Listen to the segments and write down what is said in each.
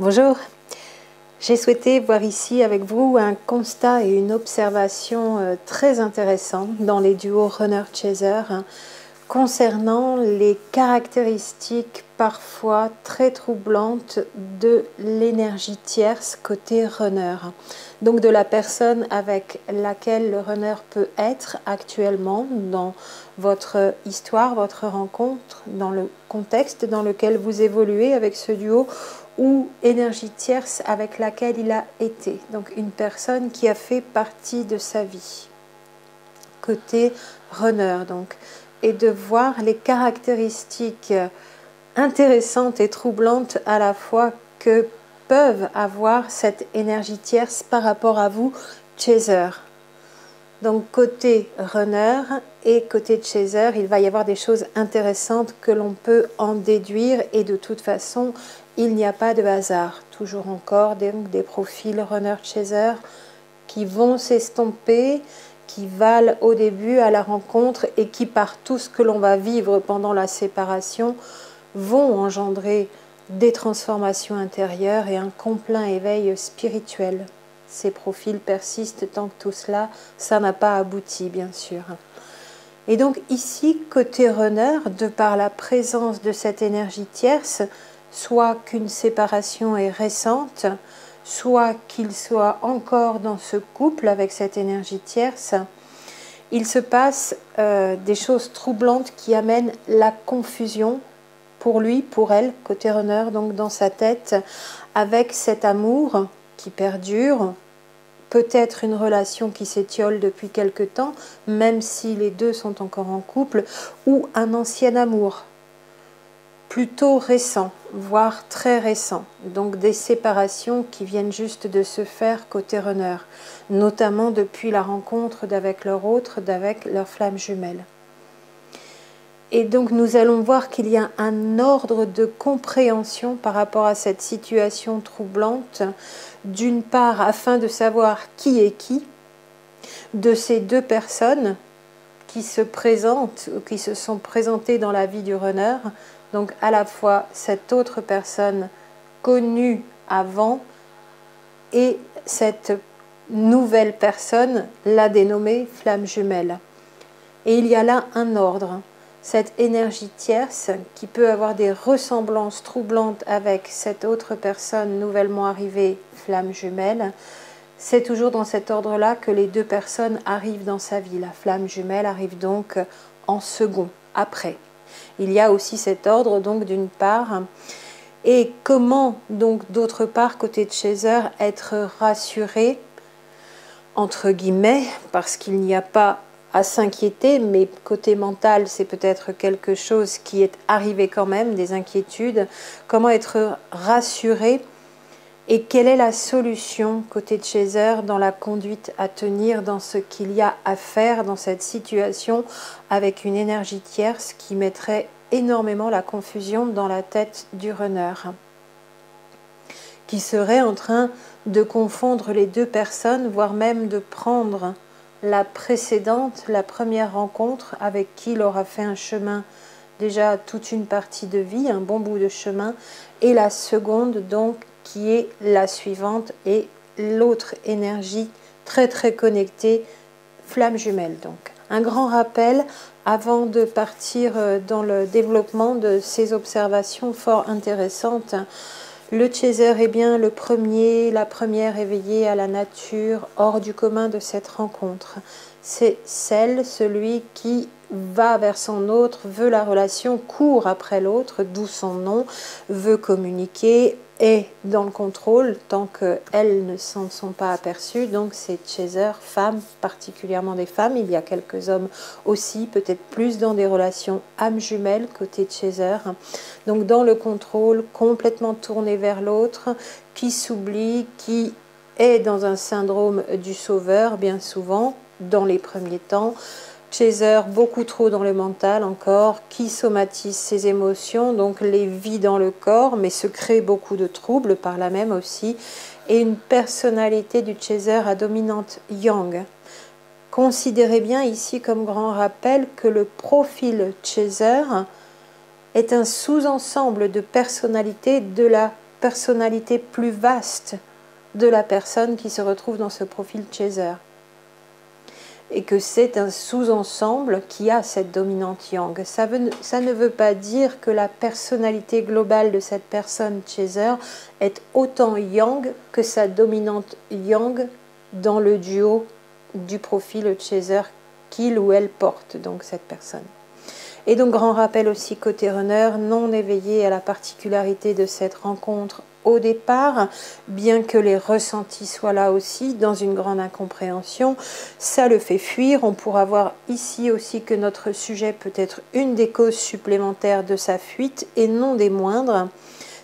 Bonjour, j'ai souhaité voir ici avec vous un constat et une observation très intéressants dans les duos runner-chaser concernant les caractéristiques parfois très troublantes de l'énergie tierce côté runner. Donc de la personne avec laquelle le runner peut être actuellement dans votre histoire, votre rencontre, dans le contexte dans lequel vous évoluez avec ce duo, ou énergie tierce avec laquelle il a été. Donc une personne qui a fait partie de sa vie. Côté runner donc. Et de voir les caractéristiques intéressantes et troublantes à la fois que peuvent avoir cette énergie tierce par rapport à vous, chaser. Donc côté runner et côté chaser, il va y avoir des choses intéressantes que l'on peut en déduire et de toute façon, il n'y a pas de hasard. Toujours encore des profils runner-chaser qui vont s'estomper, qui valent au début à la rencontre et qui par tout ce que l'on va vivre pendant la séparation vont engendrer des transformations intérieures et un complet éveil spirituel. Ces profils persistent tant que tout cela, ça n'a pas abouti, bien sûr. Et donc ici, côté runner, de par la présence de cette énergie tierce, soit qu'une séparation est récente, soit qu'il soit encore dans ce couple avec cette énergie tierce, il se passe des choses troublantes qui amènent la confusion pour lui, pour elle, côté runner, donc dans sa tête, avec cet amour qui perdure, peut-être une relation qui s'étiole depuis quelque temps, même si les deux sont encore en couple, ou un ancien amour, plutôt récent, voire très récent. Donc des séparations qui viennent juste de se faire côté runner, notamment depuis la rencontre d'avec leur autre, d'avec leur flamme jumelle. Et donc nous allons voir qu'il y a un ordre de compréhension par rapport à cette situation troublante, d'une part afin de savoir qui est qui, de ces deux personnes qui se présentent ou qui se sont présentées dans la vie du runner, donc à la fois cette autre personne connue avant et cette nouvelle personne, la dénommée flamme jumelle. Et il y a là un ordre. Cette énergie tierce qui peut avoir des ressemblances troublantes avec cette autre personne nouvellement arrivée, flamme jumelle, c'est toujours dans cet ordre-là que les deux personnes arrivent dans sa vie. La flamme jumelle arrive donc en second, après. Il y a aussi cet ordre donc d'une part. Et comment donc d'autre part, côté de chaser, être rassuré, entre guillemets, parce qu'il n'y a pas à s'inquiéter, mais côté mental, c'est peut-être quelque chose qui est arrivé quand même, des inquiétudes. Comment être rassuré et quelle est la solution côté de chaser dans la conduite à tenir dans ce qu'il y a à faire dans cette situation avec une énergie tierce qui mettrait énormément la confusion dans la tête du runner, qui serait en train de confondre les deux personnes, voire même de prendre la précédente, la première rencontre avec qui il aura fait un chemin, déjà toute une partie de vie, un bon bout de chemin, et la seconde donc qui est la suivante et l'autre énergie très très connectée, flamme jumelle. Donc un grand rappel avant de partir dans le développement de ces observations fort intéressantes. Le chaser est bien le premier, la première éveillée à la nature, hors du commun de cette rencontre. C'est celui qui va vers son autre, veut la relation, court après l'autre, d'où son nom, veut communiquer, est dans le contrôle tant qu'elles ne s'en sont pas aperçues. Donc c'est chaser, femmes, particulièrement des femmes. Il y a quelques hommes aussi, peut-être plus dans des relations âme jumelle côté chaser. Donc dans le contrôle, complètement tourné vers l'autre, qui s'oublie, qui est dans un syndrome du sauveur bien souvent, dans les premiers temps. Chaser, beaucoup trop dans le mental encore, qui somatise ses émotions, donc les vit dans le corps, mais se crée beaucoup de troubles par là même aussi, et une personnalité du chaser à dominante yang. Considérez bien ici comme grand rappel que le profil chaser est un sous-ensemble de personnalité de la personnalité plus vaste de la personne qui se retrouve dans ce profil chaser. Et que c'est un sous-ensemble qui a cette dominante yang. Ça ne veut pas dire que la personnalité globale de cette personne chaser est autant yang que sa dominante yang dans le duo du profil chaser qu'il ou elle porte, donc cette personne. Et donc grand rappel aussi côté runner, non éveillé à la particularité de cette rencontre au départ, bien que les ressentis soient là aussi, dans une grande incompréhension, ça le fait fuir. On pourra voir ici aussi que notre sujet peut être une des causes supplémentaires de sa fuite, et non des moindres.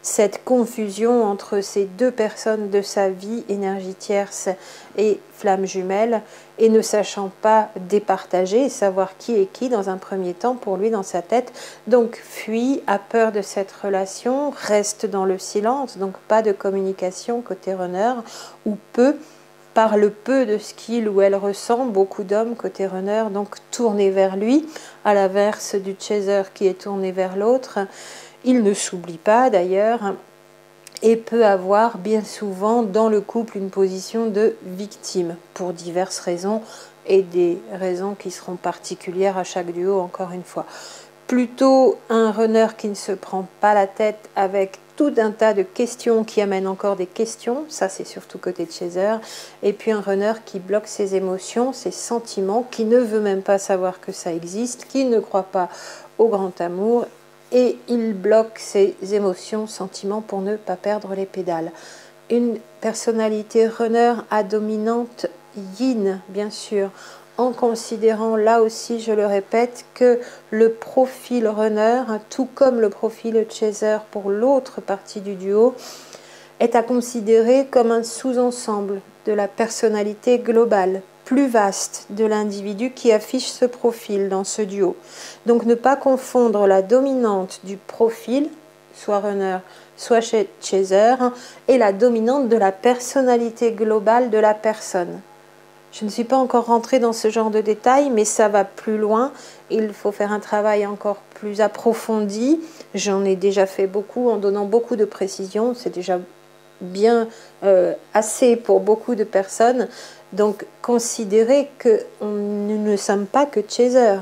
Cette confusion entre ces deux personnes de sa vie, énergie tierce et flamme jumelle, et ne sachant pas départager, savoir qui est qui dans un premier temps pour lui dans sa tête, donc fuit, a peur de cette relation, reste dans le silence, donc pas de communication côté runner, ou peu, parle peu de ce qu'il ou elle ressent, beaucoup d'hommes côté runner, donc tournés vers lui, à l'inverse du chaser qui est tourné vers l'autre. Il ne s'oublie pas d'ailleurs et peut avoir bien souvent dans le couple une position de victime pour diverses raisons et des raisons qui seront particulières à chaque duo encore une fois. Plutôt un runner qui ne se prend pas la tête avec tout un tas de questions qui amènent encore des questions, ça c'est surtout côté chaser, et puis un runner qui bloque ses émotions, ses sentiments, qui ne veut même pas savoir que ça existe, qui ne croit pas au grand amour, et il bloque ses émotions, sentiments pour ne pas perdre les pédales. Une personnalité runner à dominante yin, bien sûr, en considérant là aussi, je le répète, que le profil runner, tout comme le profil chaser pour l'autre partie du duo, est à considérer comme un sous-ensemble de la personnalité globale, plus vaste de l'individu qui affiche ce profil dans ce duo. Donc ne pas confondre la dominante du profil, soit runner, soit chaser, et la dominante de la personnalité globale de la personne. Je ne suis pas encore rentrée dans ce genre de détails, mais ça va plus loin. Il faut faire un travail encore plus approfondi. J'en ai déjà fait beaucoup en donnant beaucoup de précisions. C'est déjà bien assez pour beaucoup de personnes. Donc, considérez que nous ne sommes pas que chaser.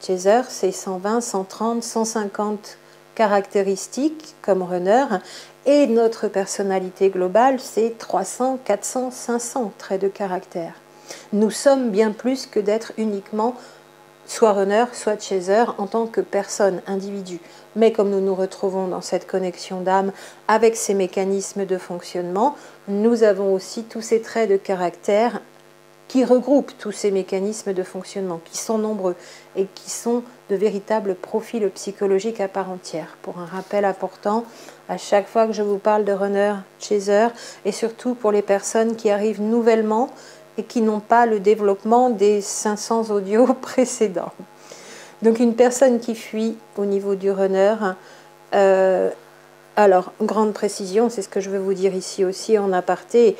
Chaser, c'est 120, 130, 150 caractéristiques comme runner. Et notre personnalité globale, c'est 300, 400, 500 traits de caractère. Nous sommes bien plus que d'être uniquement soit runner, soit chaser en tant que personne, individu. Mais comme nous nous retrouvons dans cette connexion d'âme avec ces mécanismes de fonctionnement, nous avons aussi tous ces traits de caractère qui regroupent tous ces mécanismes de fonctionnement, qui sont nombreux et qui sont de véritables profils psychologiques à part entière. Pour un rappel important, à chaque fois que je vous parle de runner, chaser, et surtout pour les personnes qui arrivent nouvellement et qui n'ont pas le développement des 500 audios précédents. Donc une personne qui fuit au niveau du runner, alors grande précision, c'est ce que je veux vous dire ici aussi en aparté,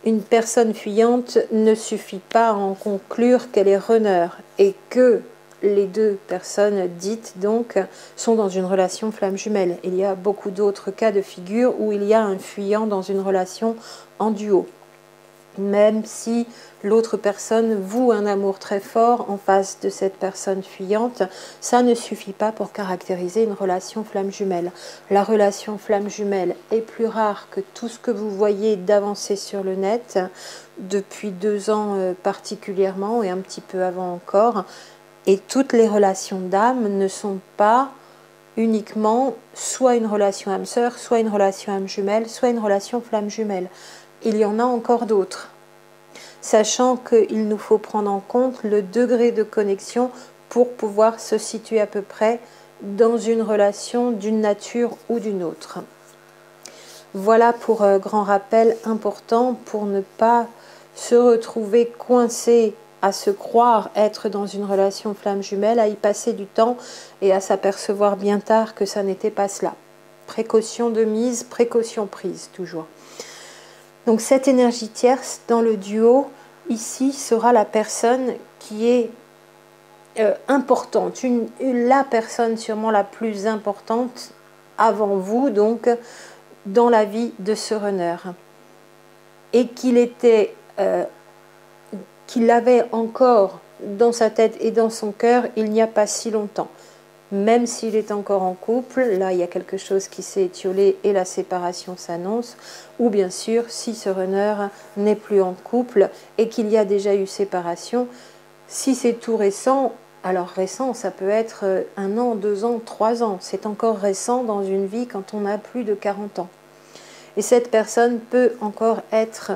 une personne fuyante ne suffit pas à en conclure qu'elle est runner et que les deux personnes dites donc sont dans une relation flamme jumelle. Il y a beaucoup d'autres cas de figure où il y a un fuyant dans une relation en duo. Même si l'autre personne voue un amour très fort en face de cette personne fuyante, ça ne suffit pas pour caractériser une relation flamme jumelle. La relation flamme jumelle est plus rare que tout ce que vous voyez d'avancer sur le net, depuis 2 ans particulièrement et un petit peu avant encore. Et toutes les relations d'âme ne sont pas uniquement soit une relation âme-sœur, soit une relation âme jumelle, soit une relation flamme jumelle. Il y en a encore d'autres, sachant qu'il nous faut prendre en compte le degré de connexion pour pouvoir se situer à peu près dans une relation d'une nature ou d'une autre. Voilà pour grand rappel important pour ne pas se retrouver coincé à se croire être dans une relation flamme jumelle, à y passer du temps et à s'apercevoir bien tard que ça n'était pas cela. Précaution de mise, précaution prise toujours. Donc cette énergie tierce dans le duo, ici, sera la personne qui est importante, la personne sûrement la plus importante avant vous, donc dans la vie de ce runner et qu'il l'avait encore dans sa tête et dans son cœur il n'y a pas si longtemps. Même s'il est encore en couple, là il y a quelque chose qui s'est étiolé et la séparation s'annonce, ou bien sûr si ce runner n'est plus en couple et qu'il y a déjà eu séparation, si c'est tout récent, alors récent ça peut être 1 an, 2 ans, 3 ans, c'est encore récent dans une vie quand on a plus de 40 ans. Et cette personne peut encore être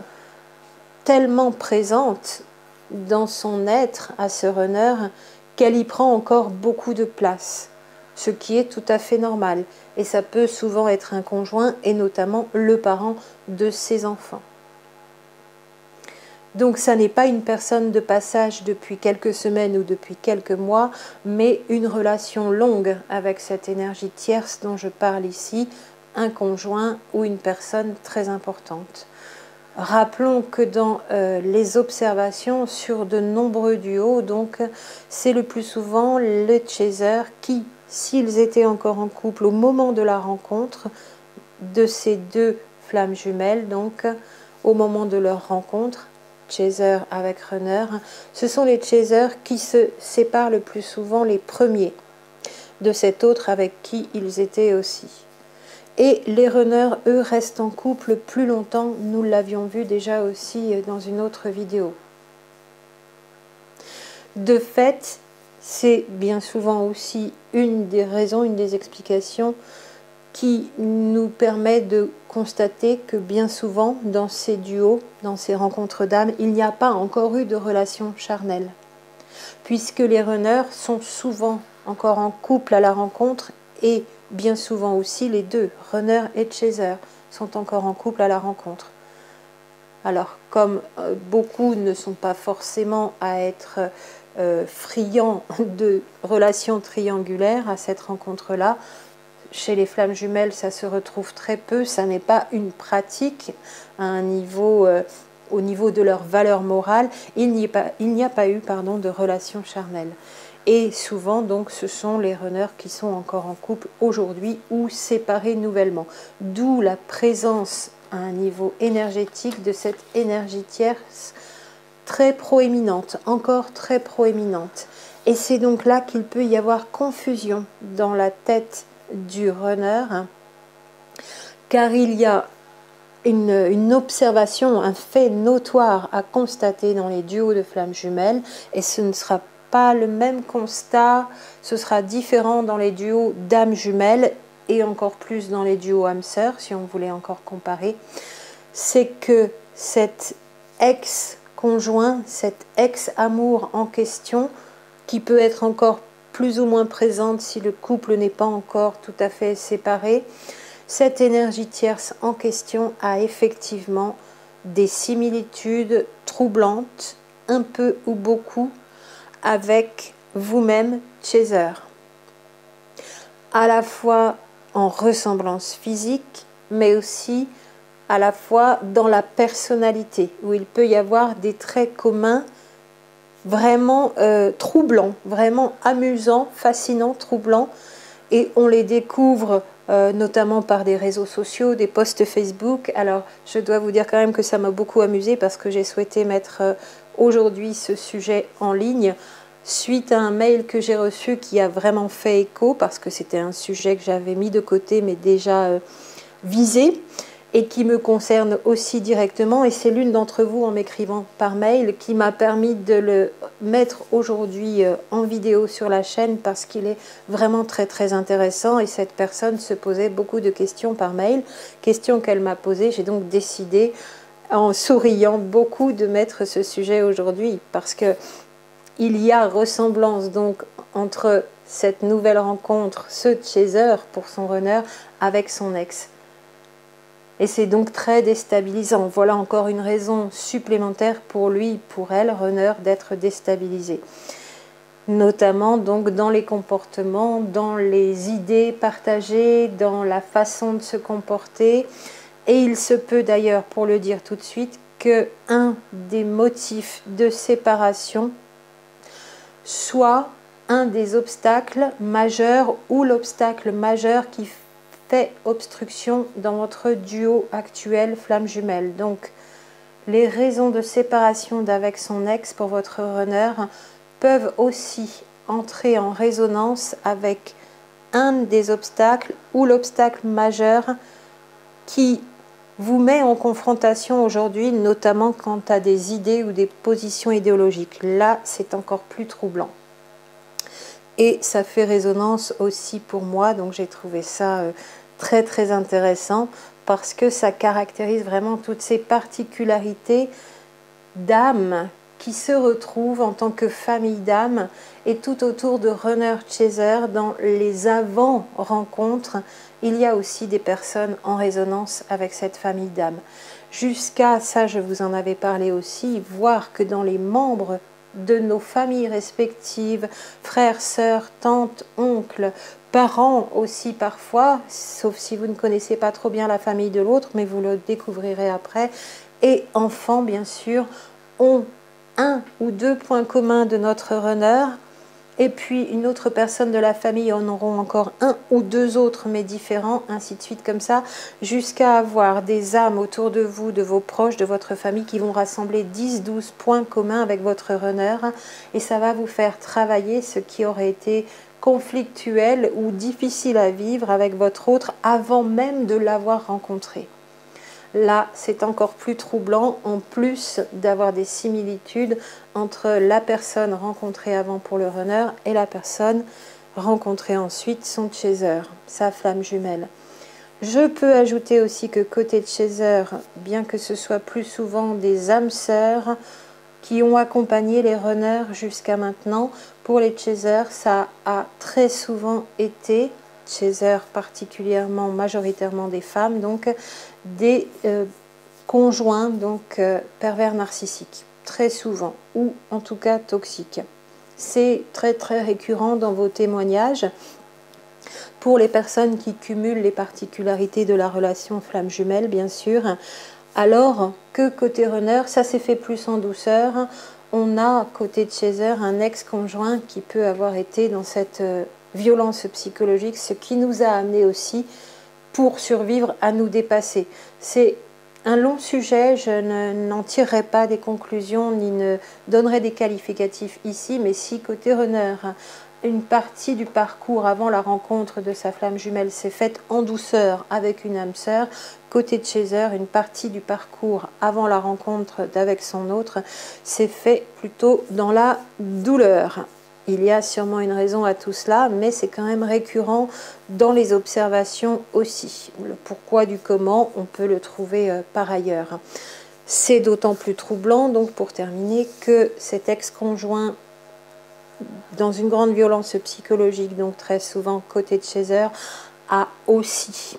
tellement présente dans son être à ce runner qu'elle y prend encore beaucoup de place, ce qui est tout à fait normal. Et ça peut souvent être un conjoint et notamment le parent de ses enfants. Donc ça n'est pas une personne de passage depuis quelques semaines ou depuis quelques mois, mais une relation longue avec cette énergie tierce dont je parle ici, un conjoint ou une personne très importante. Rappelons que dans les observations sur de nombreux duos, donc c'est le plus souvent le chaser qui, s'ils étaient encore en couple au moment de la rencontre de ces deux flammes jumelles, donc au moment de leur rencontre, chaser avec runner, ce sont les chasers qui se séparent le plus souvent les premiers de cet autre avec qui ils étaient aussi. Et les runners, eux, restent en couple plus longtemps. Nous l'avions vu déjà aussi dans une autre vidéo. De fait, c'est bien souvent aussi une des raisons, une des explications qui nous permet de constater que bien souvent, dans ces duos, dans ces rencontres d'âmes, il n'y a pas encore eu de relation charnelle. Puisque les runners sont souvent encore en couple à la rencontre et bien souvent aussi les deux, runner et chaser, sont encore en couple à la rencontre. Alors, comme beaucoup ne sont pas forcément à être friands de relations triangulaires à cette rencontre-là, chez les flammes jumelles, ça se retrouve très peu, ça n'est pas une pratique à un niveau, au niveau de leur valeur morale, il n'y a pas eu de relation charnelle. Et souvent, donc, ce sont les runners qui sont encore en couple aujourd'hui ou séparés nouvellement. D'où la présence à un niveau énergétique de cette énergie tierce très proéminente, encore très proéminente. Et c'est donc là qu'il peut y avoir confusion dans la tête du runner, car il y a une observation, un fait notoire à constater dans les duos de flammes jumelles, et ce ne sera pas le même constat, ce sera différent dans les duos d'âmes jumelles et encore plus dans les duos âmes sœurs, si on voulait encore comparer, c'est que cet ex-conjoint, cet ex-amour en question, qui peut être encore plus ou moins présente si le couple n'est pas encore tout à fait séparé, cette énergie tierce en question a effectivement des similitudes troublantes, un peu ou beaucoup, avec vous-même, chaser. À la fois en ressemblance physique, mais aussi à la fois dans la personnalité, où il peut y avoir des traits communs vraiment troublants, vraiment amusants, fascinants, troublants, et on les découvre notamment par des réseaux sociaux, des posts Facebook. Alors je dois vous dire quand même que ça m'a beaucoup amusé parce que j'ai souhaité mettre aujourd'hui ce sujet en ligne suite à un mail que j'ai reçu qui a vraiment fait écho parce que c'était un sujet que j'avais mis de côté mais déjà visé et qui me concerne aussi directement, et c'est l'une d'entre vous en m'écrivant par mail qui m'a permis de le mettre aujourd'hui en vidéo sur la chaîne parce qu'il est vraiment très très intéressant, et cette personne se posait beaucoup de questions par mail, questions qu'elle m'a posées. J'ai donc décidé en souriant beaucoup de mettre ce sujet aujourd'hui parce que il y a ressemblance donc entre cette nouvelle rencontre, ce chaser pour son runner, avec son ex. Et c'est donc très déstabilisant. Voilà encore une raison supplémentaire pour lui, pour elle, runner, d'être déstabilisé. Notamment donc dans les comportements, dans les idées partagées, dans la façon de se comporter. Et il se peut d'ailleurs, pour le dire tout de suite, que un des motifs de séparation soit un des obstacles majeurs ou l'obstacle majeur qui aspect obstruction dans votre duo actuel flamme jumelle. Donc, les raisons de séparation d'avec son ex pour votre runner peuvent aussi entrer en résonance avec un des obstacles ou l'obstacle majeur qui vous met en confrontation aujourd'hui, notamment quant à des idées ou des positions idéologiques. Là, c'est encore plus troublant. Et ça fait résonance aussi pour moi, donc j'ai trouvé ça très très intéressant parce que ça caractérise vraiment toutes ces particularités d'âme qui se retrouvent en tant que famille d'âme et tout autour de Runner Chaser, dans les avant-rencontres, il y a aussi des personnes en résonance avec cette famille d'âme. Jusqu'à ça, je vous en avais parlé aussi, voir que dans les membres de nos familles respectives, frères, sœurs, tantes, oncles, parents aussi parfois, sauf si vous ne connaissez pas trop bien la famille de l'autre, mais vous le découvrirez après, et enfants bien sûr, ont un ou deux points communs de notre runner, et puis une autre personne de la famille en auront encore un ou deux autres mais différents, ainsi de suite comme ça, jusqu'à avoir des âmes autour de vous, de vos proches, de votre famille qui vont rassembler 10-12 points communs avec votre runner, et ça va vous faire travailler ce qui aurait été conflictuel ou difficile à vivre avec votre autre avant même de l'avoir rencontré. Là, c'est encore plus troublant, en plus d'avoir des similitudes entre la personne rencontrée avant pour le runner et la personne rencontrée ensuite, son chaser, sa flamme jumelle. Je peux ajouter aussi que côté chaser, bien que ce soit plus souvent des âmes sœurs qui ont accompagné les runners jusqu'à maintenant, pour les chasers, ça a très souvent été, chasers particulièrement, majoritairement des femmes, donc des conjoints donc pervers narcissiques, très souvent, ou en tout cas toxiques. C'est très très récurrent dans vos témoignages pour les personnes qui cumulent les particularités de la relation flamme jumelle, bien sûr, alors que côté runner, ça s'est fait plus en douceur. On a côté chaser un ex-conjoint qui peut avoir été dans cette violence psychologique, ce qui nous a amené aussi pour survivre à nous dépasser. C'est un long sujet, je n'en tirerai pas des conclusions ni ne donnerai des qualificatifs ici, mais si côté runner, une partie du parcours avant la rencontre de sa flamme jumelle s'est faite en douceur avec une âme sœur, côté chaser, une partie du parcours avant la rencontre d'avec son autre s'est fait plutôt dans la douleur. Il y a sûrement une raison à tout cela, mais c'est quand même récurrent dans les observations aussi. Le pourquoi du comment, on peut le trouver par ailleurs. C'est d'autant plus troublant, donc pour terminer, que cet ex-conjoint, dans une grande violence psychologique, donc très souvent côté de chaser, a aussi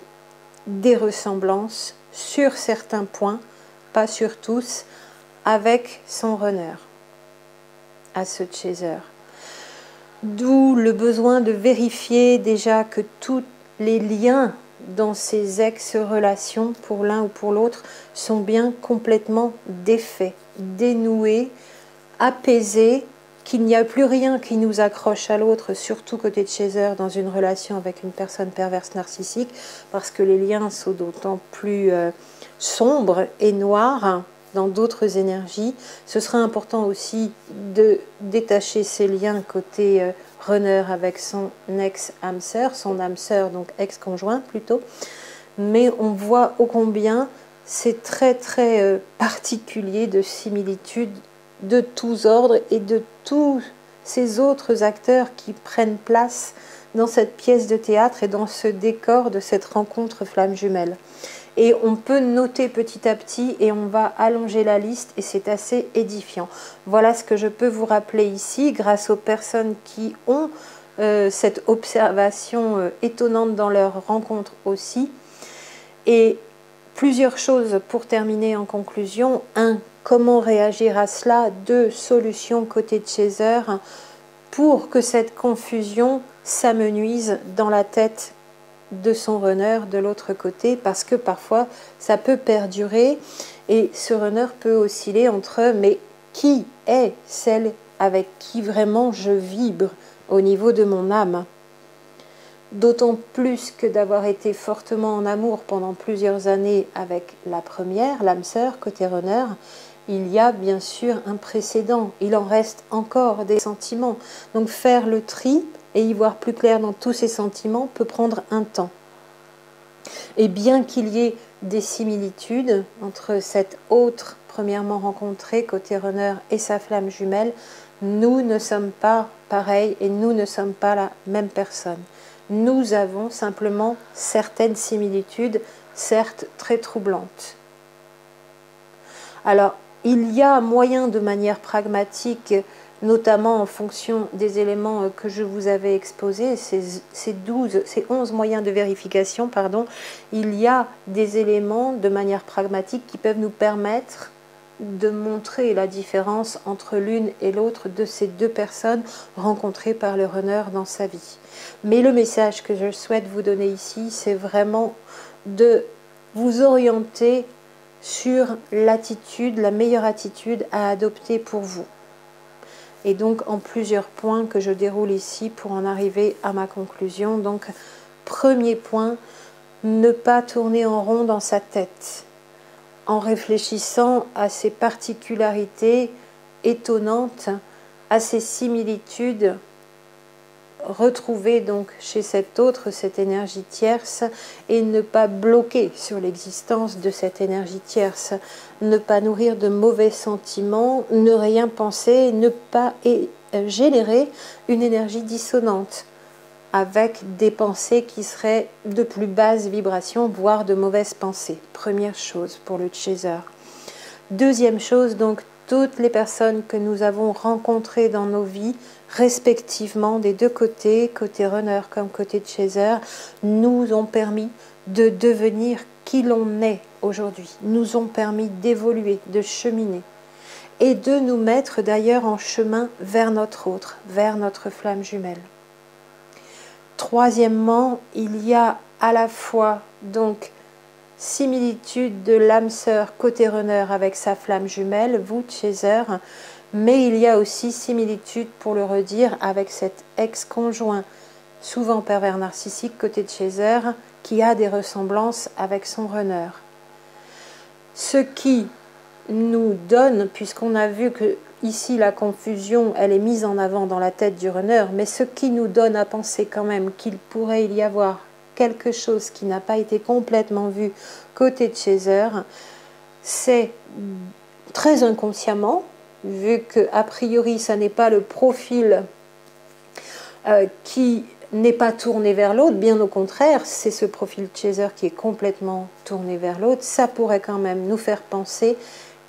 des ressemblances sur certains points, pas sur tous, avec son runner, à ce chaser. D'où le besoin de vérifier déjà que tous les liens dans ces ex-relations, pour l'un ou pour l'autre, sont bien complètement défaits, dénoués, apaisés, qu'il n'y a plus rien qui nous accroche à l'autre, surtout côté de chaser dans une relation avec une personne perverse narcissique, parce que les liens sont d'autant plus sombres et noirs dans d'autres énergies. Ce sera important aussi de détacher ces liens côté runner avec son ex-âme sœur, son âme sœur, donc ex-conjoint plutôt. Mais on voit ô combien c'est très très particulier de similitudes de tous ordres et de tous ces autres acteurs qui prennent place dans cette pièce de théâtre et dans ce décor de cette rencontre flamme jumelle. Et on peut noter petit à petit et on va allonger la liste et c'est assez édifiant. Voilà ce que je peux vous rappeler ici grâce aux personnes qui ont cette observation étonnante dans leur rencontre aussi. Et plusieurs choses pour terminer en conclusion. 1. Comment réagir à cela? 2. Solutions côté de chaser pour que cette confusion s'amenuise dans la tête de son runner de l'autre côté, parce que parfois ça peut perdurer et ce runner peut osciller entre mais qui est celle avec qui vraiment je vibre au niveau de mon âme? d'autant plus que d'avoir été fortement en amour pendant plusieurs années avec la première, l'âme sœur, côté runner, il y a bien sûr un précédent, il en reste encore des sentiments. Donc faire le tri et y voir plus clair dans tous ces sentiments peut prendre un temps. Et bien qu'il y ait des similitudes entre cette autre premièrement rencontrée côté runner et sa flamme jumelle, nous ne sommes pas pareils et nous ne sommes pas la même personne. Nous avons simplement certaines similitudes, certes très troublantes. Alors, il y a moyen de manière pragmatique, notamment en fonction des éléments que je vous avais exposés, ces 11 moyens de vérification, pardon, il y a des éléments de manière pragmatique qui peuvent nous permettre de montrer la différence entre l'une et l'autre de ces deux personnes rencontrées par le runner dans sa vie. Mais le message que je souhaite vous donner ici, c'est vraiment de vous orienter sur l'attitude, la meilleure attitude à adopter pour vous. Et donc en plusieurs points que je déroule ici pour en arriver à ma conclusion. Donc premier point, ne pas tourner en rond dans sa tête en réfléchissant à ces particularités étonnantes, à ces similitudes retrouvées donc chez cet autre, cette énergie tierce, et ne pas bloquer sur l'existence de cette énergie tierce, ne pas nourrir de mauvais sentiments, ne rien penser, ne pas générer une énergie dissonante avec des pensées qui seraient de plus basse vibration, voire de mauvaises pensées. Première chose pour le chaser. Deuxième chose, donc, toutes les personnes que nous avons rencontrées dans nos vies, respectivement des deux côtés, côté runner comme côté chaser, nous ont permis de devenir qui l'on est aujourd'hui, nous ont permis d'évoluer, de cheminer et de nous mettre d'ailleurs en chemin vers notre autre, vers notre flamme jumelle. Troisièmement, il y a à la fois donc similitude de l'âme sœur côté runner avec sa flamme jumelle, vous chaser, mais il y a aussi similitude, pour le redire, avec cet ex-conjoint, souvent pervers narcissique côté chaser, qui a des ressemblances avec son runner. Ce qui nous donne, puisqu'on a vu que ici la confusion, elle est mise en avant dans la tête du runner, mais ce qui nous donne à penser quand même qu'il pourrait y avoir quelque chose qui n'a pas été complètement vu côté de chaser, c'est très inconsciemment, vu que a priori ça n'est pas le profil qui n'est pas tourné vers l'autre, bien au contraire, c'est ce profil chaser qui est complètement tourné vers l'autre, ça pourrait quand même nous faire penser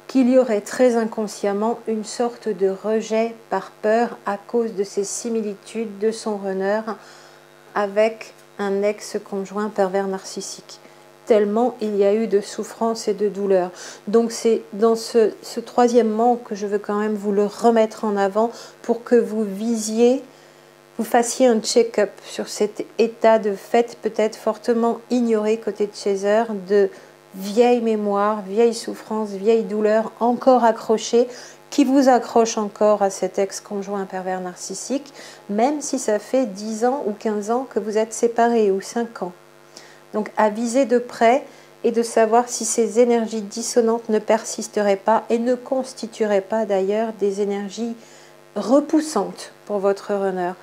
qu'il y aurait très inconsciemment une sorte de rejet par peur à cause de ces similitudes de son runner avec un ex-conjoint pervers narcissique. Tellement il y a eu de souffrance et de douleur. Donc c'est dans ce troisièmement que je veux quand même vous le remettre en avant pour que vous visiez, vous fassiez un check-up sur cet état de fait peut-être fortement ignoré côté de chaser, de vieille mémoire, vieille souffrance, vieille douleur encore accrochée, qui vous accroche encore à cet ex-conjoint pervers narcissique, même si ça fait 10 ans ou 15 ans que vous êtes séparés, ou 5 ans. Donc à viser de près et de savoir si ces énergies dissonantes ne persisteraient pas et ne constitueraient pas d'ailleurs des énergies repoussantes pour votre runner.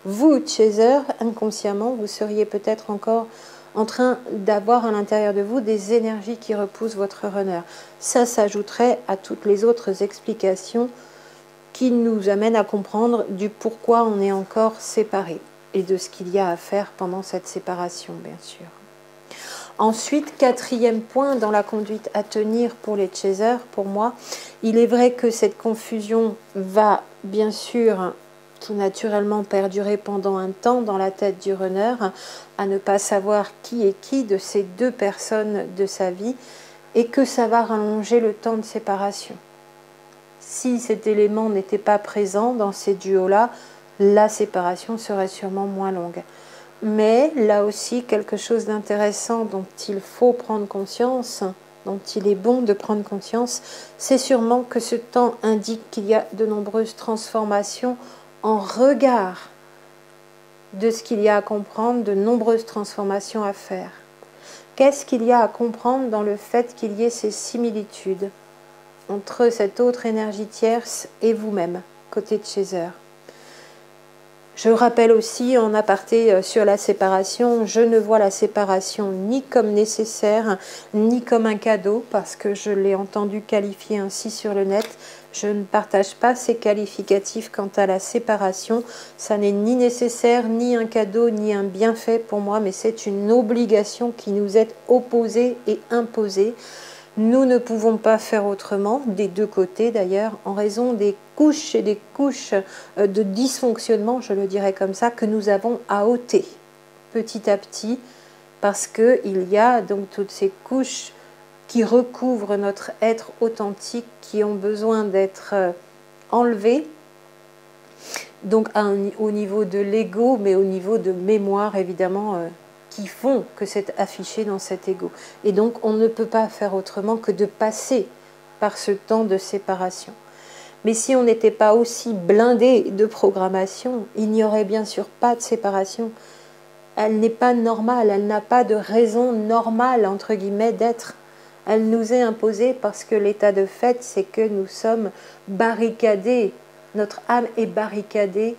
Vous, chaser, inconsciemment, vous seriez peut-être encore en train d'avoir à l'intérieur de vous des énergies qui repoussent votre runner. Ça s'ajouterait à toutes les autres explications qui nous amènent à comprendre du pourquoi on est encore séparés et de ce qu'il y a à faire pendant cette séparation, bien sûr. Ensuite, quatrième point dans la conduite à tenir pour les chasers, pour moi, il est vrai que cette confusion va bien sûr tout naturellement perdurer pendant un temps dans la tête du runner, à ne pas savoir qui est qui de ces deux personnes de sa vie, et que ça va rallonger le temps de séparation. Si cet élément n'était pas présent dans ces duos-là, la séparation serait sûrement moins longue. Mais là aussi, quelque chose d'intéressant dont il faut prendre conscience, dont il est bon de prendre conscience, c'est sûrement que ce temps indique qu'il y a de nombreuses transformations en regard de ce qu'il y a à comprendre, de nombreuses transformations à faire. Qu'est-ce qu'il y a à comprendre dans le fait qu'il y ait ces similitudes entre cette autre énergie tierce et vous-même, côté Chaser? Je rappelle aussi en aparté sur la séparation, je ne vois la séparation ni comme nécessaire, ni comme un cadeau, parce que je l'ai entendu qualifier ainsi sur le net. Je ne partage pas ces qualificatifs quant à la séparation. Ça n'est ni nécessaire, ni un cadeau, ni un bienfait pour moi, mais c'est une obligation qui nous est opposée et imposée. Nous ne pouvons pas faire autrement, des deux côtés d'ailleurs, en raison des couches et des couches de dysfonctionnement, je le dirais comme ça, que nous avons à ôter petit à petit, parce qu'il y a donc toutes ces couches qui recouvrent notre être authentique, qui ont besoin d'être enlevées, donc au niveau de l'ego, mais au niveau de mémoire évidemment, qui font que c'est affiché dans cet ego. Et donc on ne peut pas faire autrement que de passer par ce temps de séparation. Mais si on n'était pas aussi blindé de programmation, il n'y aurait bien sûr pas de séparation. Elle n'est pas normale, elle n'a pas de raison normale, entre guillemets, d'être. Elle nous est imposée parce que l'état de fait, c'est que nous sommes barricadés, notre âme est barricadée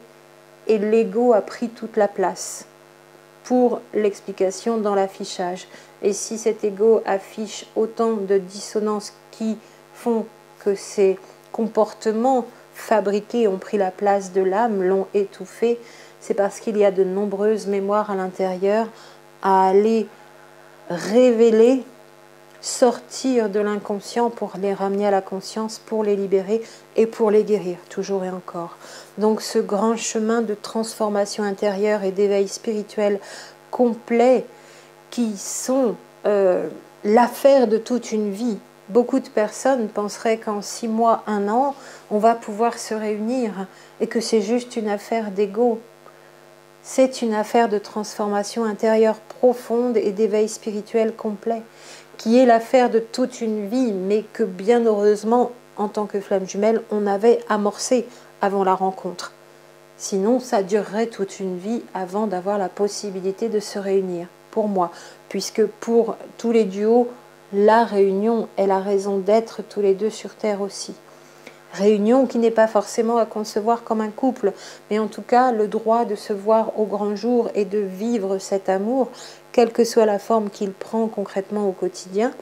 et l'ego a pris toute la place pour l'explication dans l'affichage. Et si cet ego affiche autant de dissonances qui font que ces comportements fabriqués ont pris la place de l'âme, l'ont étouffée, c'est parce qu'il y a de nombreuses mémoires à l'intérieur à aller révéler, sortir de l'inconscient pour les ramener à la conscience, pour les libérer et pour les guérir, toujours et encore. Donc ce grand chemin de transformation intérieure et d'éveil spirituel complet qui sont l'affaire de toute une vie. Beaucoup de personnes penseraient qu'en 6 mois, 1 an, on va pouvoir se réunir et que c'est juste une affaire d'ego. C'est une affaire de transformation intérieure profonde et d'éveil spirituel complet, qui est l'affaire de toute une vie, mais que bien heureusement, en tant que flamme jumelle, on avait amorcé avant la rencontre. Sinon, ça durerait toute une vie avant d'avoir la possibilité de se réunir, pour moi, puisque pour tous les duos, la réunion est la raison d'être tous les deux sur Terre aussi. Réunion qui n'est pas forcément à concevoir comme un couple, mais en tout cas le droit de se voir au grand jour et de vivre cet amour, quelle que soit la forme qu'il prend concrètement au quotidien.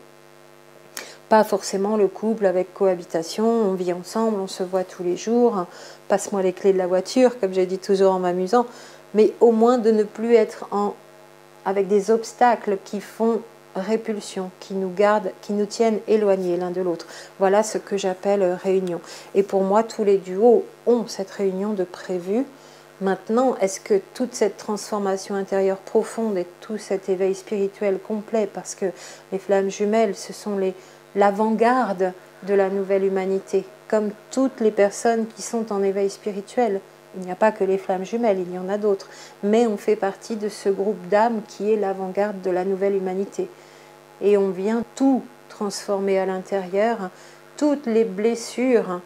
Pas forcément le couple avec cohabitation, on vit ensemble, on se voit tous les jours, passe-moi les clés de la voiture, comme j'ai dit toujours en m'amusant, mais au moins de ne plus être avec des obstacles qui font répulsion, qui nous gardent, qui nous tiennent éloignés l'un de l'autre. Voilà ce que j'appelle réunion. Et pour moi, tous les duos ont cette réunion de prévu. Maintenant, est-ce que toute cette transformation intérieure profonde et tout cet éveil spirituel complet, parce que les flammes jumelles, ce sont l'avant-garde de la nouvelle humanité, comme toutes les personnes qui sont en éveil spirituel. Il n'y a pas que les flammes jumelles, il y en a d'autres. Mais on fait partie de ce groupe d'âmes qui est l'avant-garde de la nouvelle humanité. Et on vient tout transformer à l'intérieur, toutes les blessures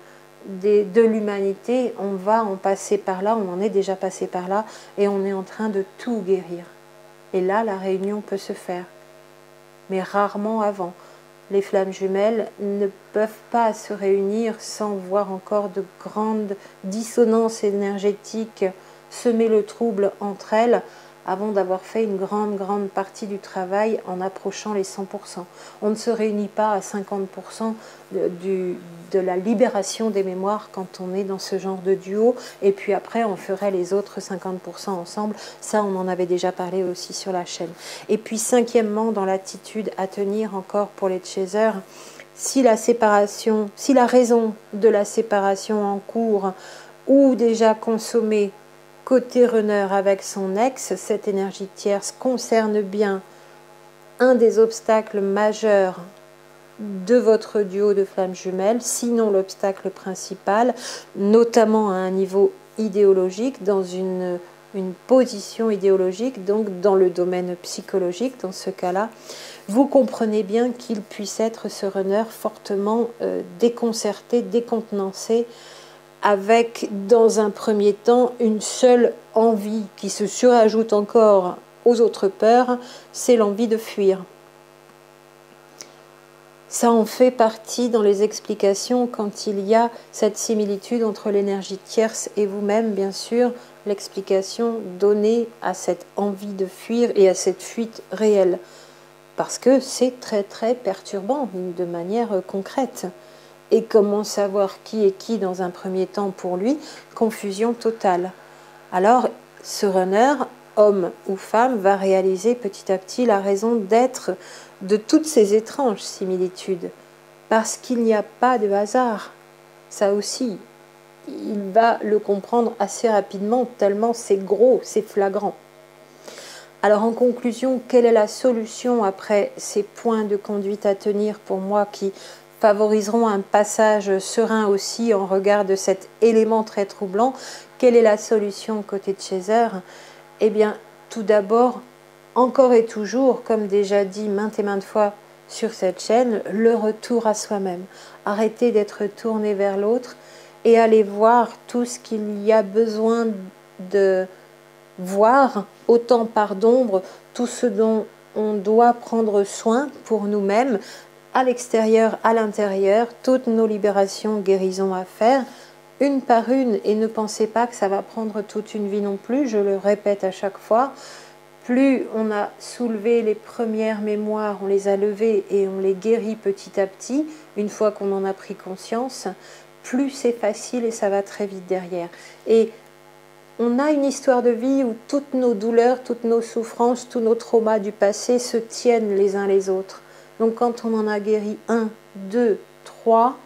de l'humanité, on va en passer par là, on en est déjà passé par là, et on est en train de tout guérir. Et là, la réunion peut se faire, mais rarement avant. Les flammes jumelles ne peuvent pas se réunir sans voir encore de grandes dissonances énergétiques semer le trouble entre elles avant d'avoir fait une grande partie du travail en approchant les 100%. On ne se réunit pas à 50% de la libération des mémoires quand on est dans ce genre de duo, et puis après on ferait les autres 50% ensemble. Ça, on en avait déjà parlé aussi sur la chaîne. Et puis cinquièmement, dans l'attitude à tenir encore pour les chasers, si la raison de la séparation en cours ou déjà consommée côté runner avec son ex, cette énergie tierce concerne bien un des obstacles majeurs de votre duo de flammes jumelles, sinon l'obstacle principal, notamment à un niveau idéologique, dans une position idéologique, donc dans le domaine psychologique, dans ce cas-là, vous comprenez bien qu'il puisse être ce runner fortement déconcerté, décontenancé, avec dans un premier temps une seule envie qui se surajoute encore aux autres peurs, c'est l'envie de fuir. Ça en fait partie dans les explications quand il y a cette similitude entre l'énergie tierce et vous-même, bien sûr, l'explication donnée à cette envie de fuir et à cette fuite réelle. Parce que c'est très très perturbant de manière concrète. Et comment savoir qui est qui dans un premier temps pour lui? Confusion totale. Alors, ce runner, homme ou femme, va réaliser petit à petit la raison d'être de toutes ces étranges similitudes. Parce qu'il n'y a pas de hasard. Ça aussi, il va le comprendre assez rapidement, tellement c'est gros, c'est flagrant. Alors en conclusion, quelle est la solution après ces points de conduite à tenir pour moi qui favoriseront un passage serein aussi en regard de cet élément très troublant? Quelle est la solution côté de Chaser? Eh bien, tout d'abord, encore et toujours, comme déjà dit maintes et maintes fois sur cette chaîne, le retour à soi-même. Arrêter d'être tourné vers l'autre et aller voir tout ce qu'il y a besoin de voir, autant par d'ombre, tout ce dont on doit prendre soin pour nous-mêmes, à l'extérieur, à l'intérieur, toutes nos libérations, guérisons à faire, une par une, et ne pensez pas que ça va prendre toute une vie non plus, je le répète à chaque fois. Plus on a soulevé les premières mémoires, on les a levées et on les guérit petit à petit, une fois qu'on en a pris conscience, plus c'est facile et ça va très vite derrière. Et on a une histoire de vie où toutes nos douleurs, toutes nos souffrances, tous nos traumas du passé se tiennent les uns les autres. Donc quand on en a guéri 1, 2, 3,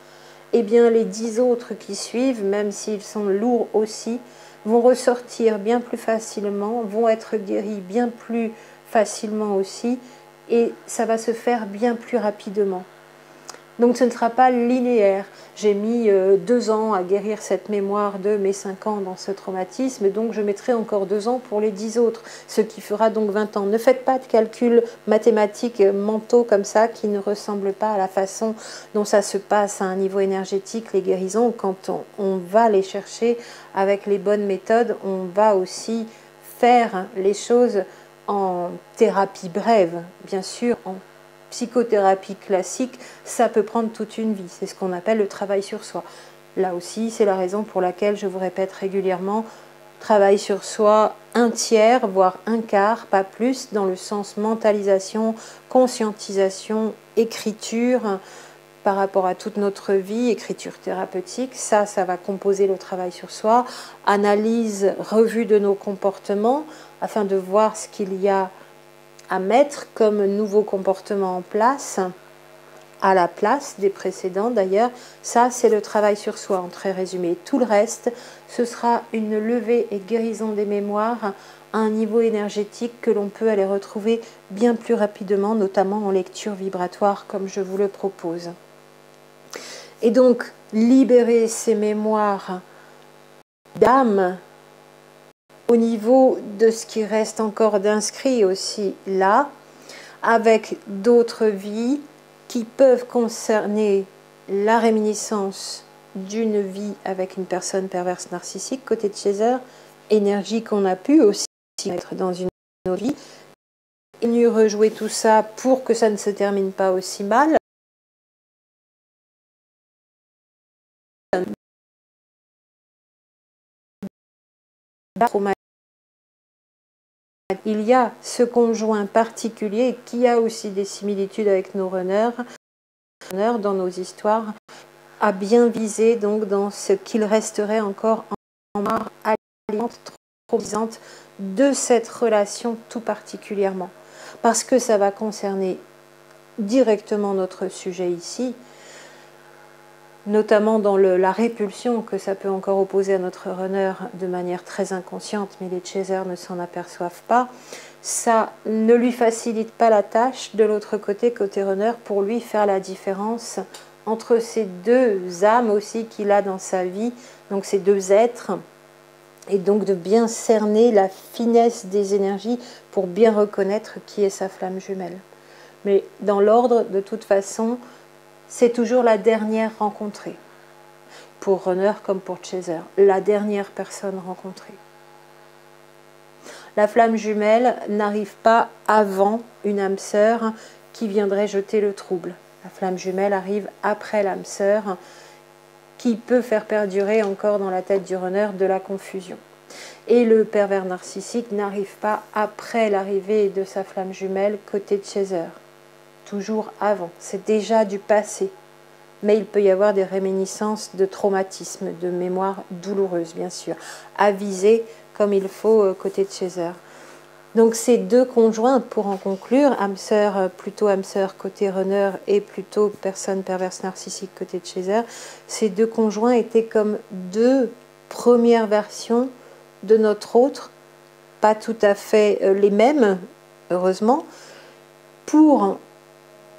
eh bien les 10 autres qui suivent, même s'ils sont lourds aussi, vont ressortir bien plus facilement, vont être guéris bien plus facilement aussi, et ça va se faire bien plus rapidement. Donc ce ne sera pas linéaire. J'ai mis 2 ans à guérir cette mémoire de mes 5 ans dans ce traumatisme, donc je mettrai encore 2 ans pour les 10 autres, ce qui fera donc 20 ans. Ne faites pas de calculs mathématiques mentaux comme ça qui ne ressemblent pas à la façon dont ça se passe à un niveau énergétique, les guérisons. Quand on va les chercher avec les bonnes méthodes, on va aussi faire les choses en thérapie brève, bien sûr, en psychothérapie classique, ça peut prendre toute une vie. C'est ce qu'on appelle le travail sur soi. Là aussi, c'est la raison pour laquelle je vous répète régulièrement, travail sur soi, un tiers, voire un quart, pas plus, dans le sens mentalisation, conscientisation, écriture, par rapport à toute notre vie, écriture thérapeutique, ça va composer le travail sur soi, analyse, revue de nos comportements, afin de voir ce qu'il y a à mettre comme nouveau comportement en place, à la place des précédents d'ailleurs. Ça, c'est le travail sur soi en très résumé. Tout le reste, ce sera une levée et guérison des mémoires à un niveau énergétique que l'on peut aller retrouver bien plus rapidement, notamment en lecture vibratoire comme je vous le propose. Et donc, libérer ces mémoires d'âme au niveau de ce qui reste encore d'inscrit aussi là, avec d'autres vies qui peuvent concerner la réminiscence d'une vie avec une personne perverse narcissique, côté de Chaser, énergie qu'on a pu aussi mettre dans une autre vie, et mieux rejouer tout ça pour que ça ne se termine pas aussi mal. Il y a ce conjoint particulier qui a aussi des similitudes avec nos runners dans nos histoires, à bien viser donc dans ce qu'il resterait encore en marre alimente, traumatisante de cette relation tout particulièrement. Parce que ça va concerner directement notre sujet ici, notamment dans la répulsion que ça peut encore opposer à notre runner de manière très inconsciente, mais les chasers ne s'en aperçoivent pas. Ça ne lui facilite pas la tâche de l'autre côté, côté runner, pour lui faire la différence entre ces deux âmes aussi qu'il a dans sa vie, donc ces deux êtres, et donc de bien cerner la finesse des énergies pour bien reconnaître qui est sa flamme jumelle. Mais dans l'ordre, de toute façon, c'est toujours la dernière rencontrée. pour runner comme pour chaser, la dernière personne rencontrée. La flamme jumelle n'arrive pas avant une âme sœur qui viendrait jeter le trouble. La flamme jumelle arrive après l'âme sœur qui peut faire perdurer encore dans la tête du runner de la confusion. Et le pervers narcissique n'arrive pas après l'arrivée de sa flamme jumelle côté chaser. Toujours avant, c'est déjà du passé. Mais il peut y avoir des réminiscences de traumatisme, de mémoire douloureuse, bien sûr, avisées comme il faut côté chaser. Donc ces deux conjointes, pour en conclure, âme sœur, plutôt âme sœur côté runner et plutôt personne perverse narcissique côté chaser, ces deux conjoints étaient comme deux premières versions de notre autre, pas tout à fait les mêmes, heureusement, pour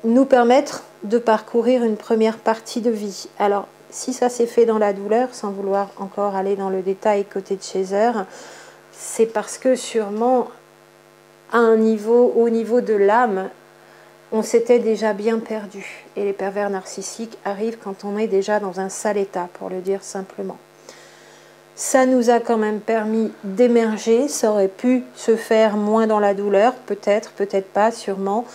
nous permettre de parcourir une première partie de vie. Alors, si ça s'est fait dans la douleur, sans vouloir encore aller dans le détail côté de chaser, c'est parce que sûrement, au niveau de l'âme, on s'était déjà bien perdu. Et les pervers narcissiques arrivent quand on est déjà dans un sale état, pour le dire simplement. Ça nous a quand même permis d'émerger, ça aurait pu se faire moins dans la douleur, peut-être, peut-être pas, sûrement.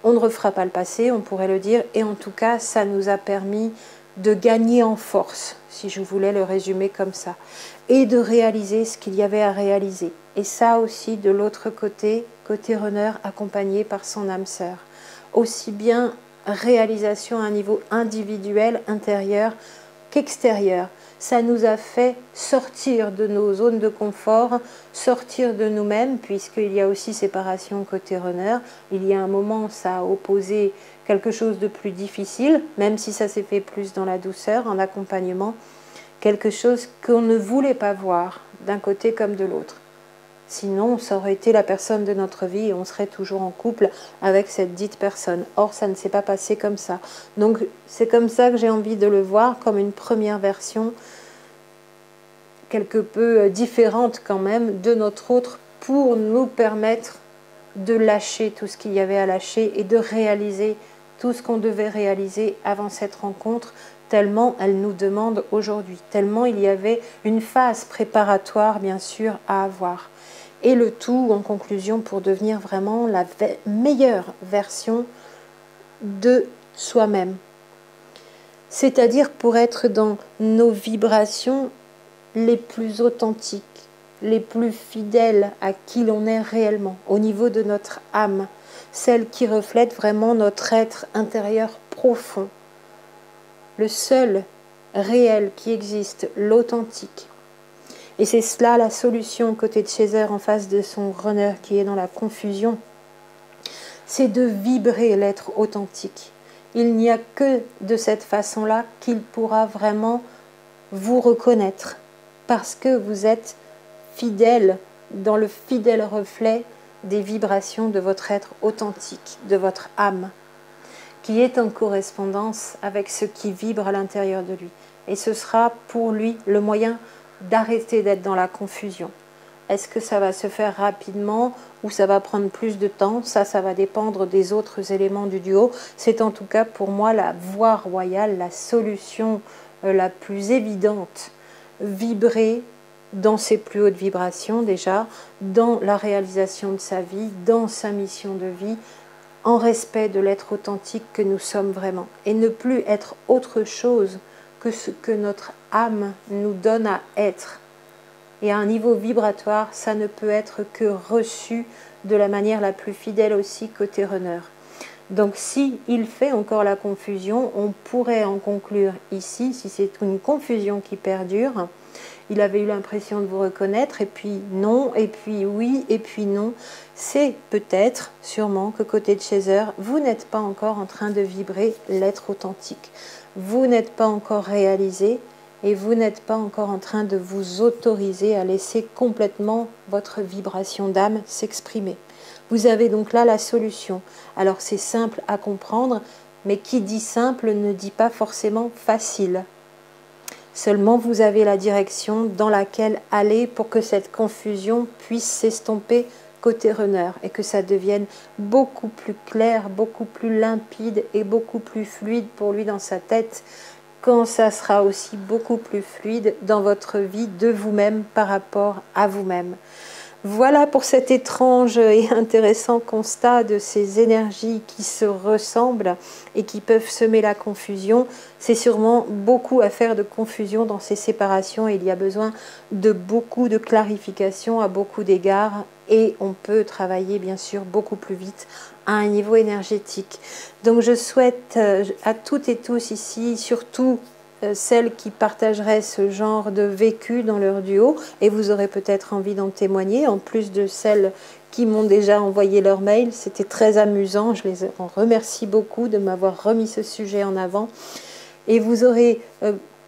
On ne refera pas le passé, on pourrait le dire, et en tout cas, ça nous a permis de gagner en force, si je voulais le résumer comme ça, et de réaliser ce qu'il y avait à réaliser. Et ça aussi, de l'autre côté, côté runner, accompagné par son âme sœur. Aussi bien réalisation à un niveau individuel, intérieur, qu'extérieur. Ça nous a fait sortir de nos zones de confort, sortir de nous-mêmes, puisqu'il y a aussi séparation côté runner. Il y a un moment, ça a opposé quelque chose de plus difficile, même si ça s'est fait plus dans la douceur, en accompagnement, quelque chose qu'on ne voulait pas voir, d'un côté comme de l'autre. Sinon, ça aurait été la personne de notre vie et on serait toujours en couple avec cette dite personne. Or, ça ne s'est pas passé comme ça. Donc, c'est comme ça que j'ai envie de le voir, comme une première version, quelque peu différente quand même, de notre autre, pour nous permettre de lâcher tout ce qu'il y avait à lâcher et de réaliser tout ce qu'on devait réaliser avant cette rencontre, tellement elle nous demande aujourd'hui, tellement il y avait une phase préparatoire, bien sûr, à avoir. Et le tout, en conclusion, pour devenir vraiment la meilleure version de soi-même. C'est-à-dire pour être dans nos vibrations les plus authentiques, les plus fidèles à qui l'on est réellement, au niveau de notre âme, celle qui reflète vraiment notre être intérieur profond, le seul réel qui existe, l'authentique. Et c'est cela la solution côté de chaser en face de son runner qui est dans la confusion. C'est de vibrer l'être authentique. Il n'y a que de cette façon-là qu'il pourra vraiment vous reconnaître. Parce que vous êtes fidèle dans le fidèle reflet des vibrations de votre être authentique, de votre âme, qui est en correspondance avec ce qui vibre à l'intérieur de lui. Et ce sera pour lui le moyen d'arrêter d'être dans la confusion. Est-ce que ça va se faire rapidement ou ça va prendre plus de temps? Ça va dépendre des autres éléments du duo. C'est en tout cas pour moi la voie royale, la solution la plus évidente. Vibrer dans ses plus hautes vibrations déjà, dans la réalisation de sa vie, dans sa mission de vie, en respect de l'être authentique que nous sommes vraiment. Et ne plus être autre chose que ce que notre âme nous donne à être. Et à un niveau vibratoire, ça ne peut être que reçu de la manière la plus fidèle aussi côté runner. Donc si il fait encore la confusion, on pourrait en conclure ici, si c'est une confusion qui perdure, il avait eu l'impression de vous reconnaître, et puis non, et puis oui, et puis non. C'est peut-être, sûrement, que côté de chaser, vous n'êtes pas encore en train de vibrer l'être authentique. Vous n'êtes pas encore réalisé, et vous n'êtes pas encore en train de vous autoriser à laisser complètement votre vibration d'âme s'exprimer. Vous avez donc là la solution. Alors c'est simple à comprendre, mais qui dit simple ne dit pas forcément facile. Seulement vous avez la direction dans laquelle aller pour que cette confusion puisse s'estomper côté runner et que ça devienne beaucoup plus clair, beaucoup plus limpide et beaucoup plus fluide pour lui dans sa tête quand ça sera aussi beaucoup plus fluide dans votre vie de vous-même par rapport à vous-même. Voilà pour cet étrange et intéressant constat de ces énergies qui se ressemblent et qui peuvent semer la confusion. C'est sûrement beaucoup à faire de confusion dans ces séparations et il y a besoin de beaucoup de clarification à beaucoup d'égards et on peut travailler bien sûr beaucoup plus vite à un niveau énergétique. Donc je souhaite à toutes et tous ici, surtout celles qui partageraient ce genre de vécu dans leur duo, et vous aurez peut-être envie d'en témoigner, en plus de celles qui m'ont déjà envoyé leur mail. C'était très amusant, je les en remercie beaucoup de m'avoir remis ce sujet en avant. Et vous aurez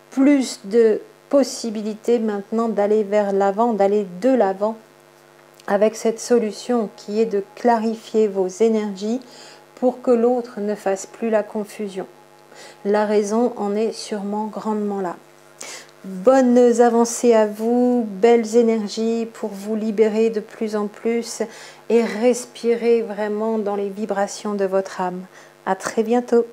plus de possibilités maintenant d'aller vers l'avant, d'aller de l'avant avec cette solution qui est de clarifier vos énergies pour que l'autre ne fasse plus la confusion. La raison en est sûrement grandement là. Bonnes avancées à vous, belles énergies pour vous libérer de plus en plus et respirer vraiment dans les vibrations de votre âme. À très bientôt.